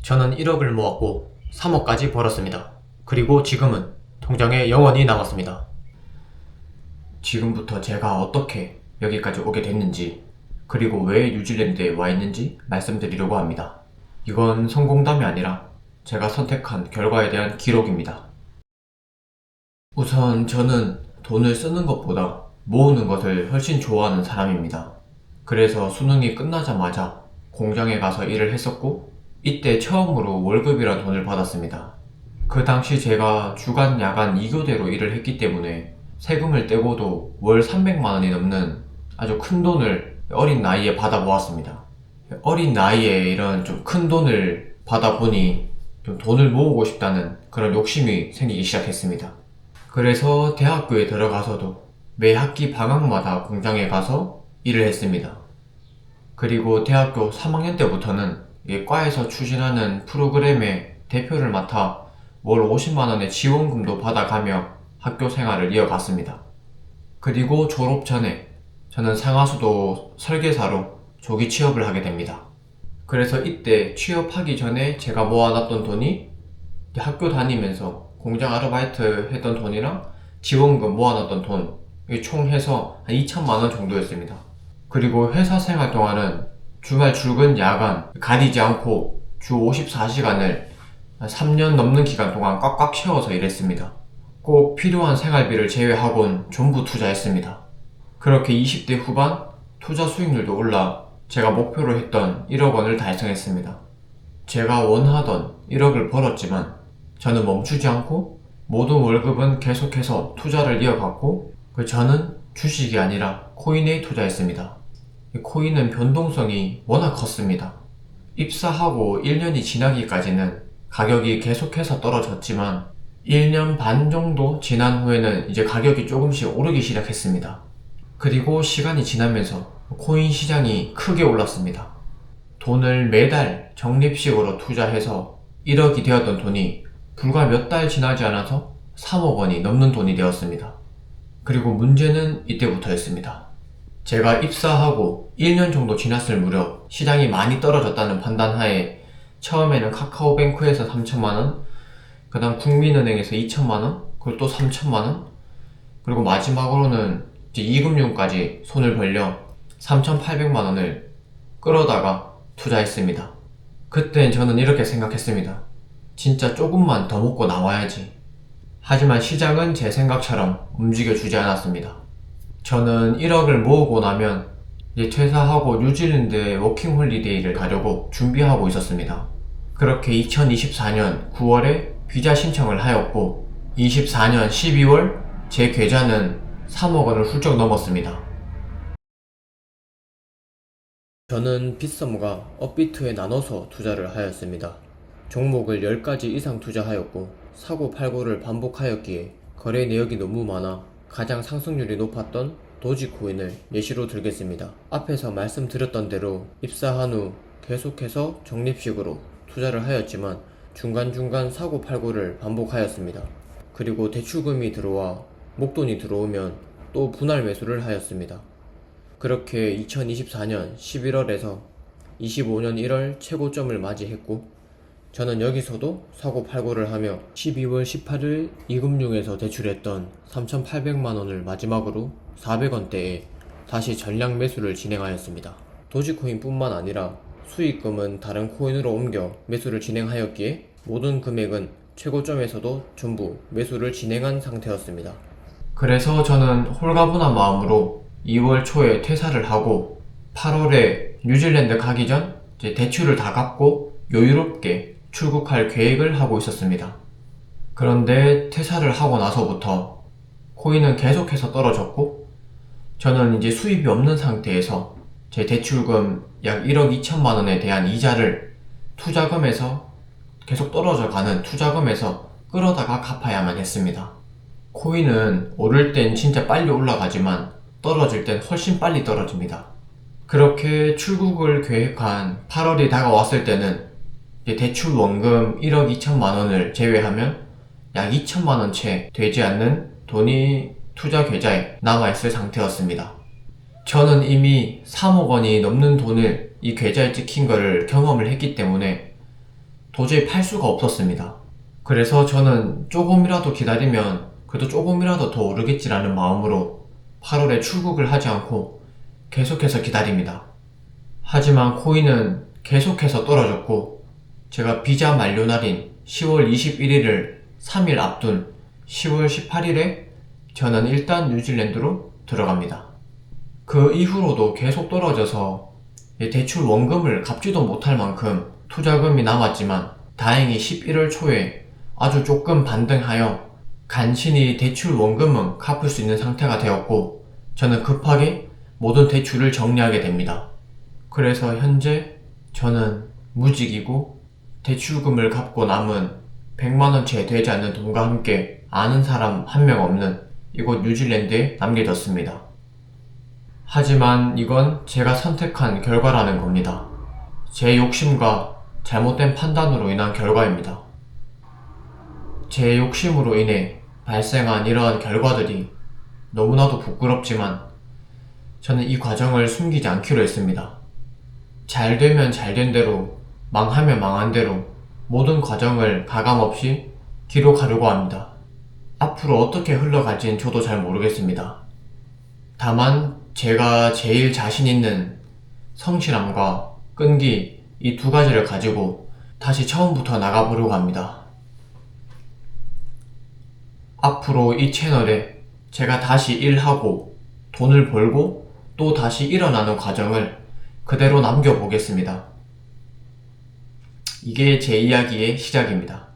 저는 1억을 모았고 3억까지 벌었습니다. 그리고 지금은 통장에 0원이 남았습니다. 지금부터 제가 어떻게 여기까지 오게 됐는지, 그리고 왜 뉴질랜드에 와 있는지 말씀드리려고 합니다. 이건 성공담이 아니라 제가 선택한 결과에 대한 기록입니다. 우선 저는 돈을 쓰는 것보다 모으는 것을 훨씬 좋아하는 사람입니다. 그래서 수능이 끝나자마자 공장에 가서 일을 했었고, 이때 처음으로 월급이란 돈을 받았습니다. 그 당시 제가 주간 야간 2교대로 일을 했기 때문에 세금을 떼고도 월 300만 원이 넘는 아주 큰 돈을 어린 나이에 받아 모았습니다. 어린 나이에 이런 좀 큰 돈을 받아 보니 좀 돈을 모으고 싶다는 그런 욕심이 생기기 시작했습니다. 그래서 대학교에 들어가서도 매 학기 방학마다 공장에 가서 일을 했습니다. 그리고 대학교 3학년 때부터는 과에서 추진하는 프로그램의 대표를 맡아 월 50만원의 지원금도 받아가며 학교 생활을 이어갔습니다. 그리고 졸업 전에 저는 상하수도 설계사로 조기 취업을 하게 됩니다. 그래서 이때 취업하기 전에 제가 모아놨던 돈이 학교 다니면서 공장 아르바이트 했던 돈이랑 지원금 모아놨던 돈, 총 해서 한 2천만원 정도였습니다. 그리고 회사 생활 동안은 주말 출근 야간 가리지 않고 주 54시간을 3년 넘는 기간 동안 꽉꽉 채워서 일했습니다. 꼭 필요한 생활비를 제외하곤 전부 투자했습니다. 그렇게 20대 후반 투자 수익률도 올라 제가 목표로 했던 1억 원을 달성했습니다. 제가 원하던 1억을 벌었지만 저는 멈추지 않고 모든 월급은 계속해서 투자를 이어갔고, 저는 주식이 아니라 코인에 투자했습니다. 코인은 변동성이 워낙 컸습니다. 입사하고 1년이 지나기까지는 가격이 계속해서 떨어졌지만 1년 반 정도 지난 후에는 이제 가격이 조금씩 오르기 시작했습니다. 그리고 시간이 지나면서 코인 시장이 크게 올랐습니다. 돈을 매달 적립식으로 투자해서 1억이 되었던 돈이 불과 몇 달 지나지 않아서 3억 원이 넘는 돈이 되었습니다. 그리고 문제는 이때부터였습니다. 제가 입사하고 1년 정도 지났을 무렵 시장이 많이 떨어졌다는 판단하에 처음에는 카카오뱅크에서 3천만원, 그 다음 국민은행에서 2천만원, 그리고 또 3천만원, 그리고 마지막으로는 이제 이금융까지 손을 벌려 3,800만원을 끌어다가 투자했습니다. 그땐 저는 이렇게 생각했습니다. 진짜 조금만 더 먹고 나와야지. 하지만 시장은 제 생각처럼 움직여주지 않았습니다. 저는 1억을 모으고 나면 이제 퇴사하고 뉴질랜드에 워킹홀리데이를 가려고 준비하고 있었습니다. 그렇게 2024년 9월에 비자 신청을 하였고 24년 12월 제 계좌는 3억 원을 훌쩍 넘었습니다. 저는 빗썸과 업비트에 나눠서 투자를 하였습니다. 종목을 10가지 이상 투자하였고 사고팔고를 반복하였기에 거래 내역이 너무 많아 가장 상승률이 높았던 도지코인을 예시로 들겠습니다. 앞에서 말씀드렸던 대로 입사한 후 계속해서 적립식으로 투자를 하였지만 중간중간 사고팔고를 반복하였습니다. 그리고 대출금이 들어와 목돈이 들어오면 또 분할 매수를 하였습니다. 그렇게 2024년 11월에서 25년 1월 최고점을 맞이했고, 저는 여기서도 사고팔고를 하며 12월 18일 이금융에서 대출했던 3,800만원을 마지막으로 400원대에 다시 전량 매수를 진행하였습니다. 도지코인 뿐만 아니라 수익금은 다른 코인으로 옮겨 매수를 진행하였기에 모든 금액은 최고점에서도 전부 매수를 진행한 상태였습니다. 그래서 저는 홀가분한 마음으로 2월 초에 퇴사를 하고 8월에 뉴질랜드 가기 전 이제 대출을 다 갚고 여유롭게 출국할 계획을 하고 있었습니다. 그런데 퇴사를 하고 나서부터 코인은 계속해서 떨어졌고, 저는 이제 수입이 없는 상태에서 제 대출금 약 1억 2천만 원에 대한 이자를 투자금에서 계속 떨어져 가는 투자금에서 끌어다가 갚아야만 했습니다. 코인은 오를 땐 진짜 빨리 올라가지만 떨어질 땐 훨씬 빨리 떨어집니다. 그렇게 출국을 계획한 8월이 다가왔을 때는 대출 원금 1억 2천만 원을 제외하면 약 2천만 원 채 되지 않는 돈이 투자 계좌에 남아있을 상태였습니다. 저는 이미 3억 원이 넘는 돈을 이 계좌에 찍힌 거를 경험을 했기 때문에 도저히 팔 수가 없었습니다. 그래서 저는 조금이라도 기다리면 그래도 조금이라도 더 오르겠지라는 마음으로 8월에 출국을 하지 않고 계속해서 기다립니다. 하지만 코인은 계속해서 떨어졌고 제가 비자 만료 날인 10월 21일을 3일 앞둔 10월 18일에 저는 일단 뉴질랜드로 들어갑니다. 그 이후로도 계속 떨어져서 대출 원금을 갚지도 못할 만큼 투자금이 남았지만 다행히 11월 초에 아주 조금 반등하여 간신히 대출 원금은 갚을 수 있는 상태가 되었고 저는 급하게 모든 대출을 정리하게 됩니다. 그래서 현재 저는 무직이고 대출금을 갚고 남은 100만원 채 되지 않는 돈과 함께 아는 사람 한 명 없는 이곳 뉴질랜드에 남겨졌습니다. 하지만 이건 제가 선택한 결과라는 겁니다. 제 욕심과 잘못된 판단으로 인한 결과입니다. 제 욕심으로 인해 발생한 이러한 결과들이 너무나도 부끄럽지만 저는 이 과정을 숨기지 않기로 했습니다. 잘 되면 잘 된 대로, 망하면 망한 대로 모든 과정을 가감없이 기록하려고 합니다. 앞으로 어떻게 흘러갈지는 저도 잘 모르겠습니다. 다만 제가 제일 자신 있는 성실함과 끈기 이 두 가지를 가지고 다시 처음부터 나가보려고 합니다. 앞으로 이 채널에 제가 다시 일하고 돈을 벌고 또 다시 일어나는 과정을 그대로 남겨보겠습니다. 이게 제 이야기의 시작입니다.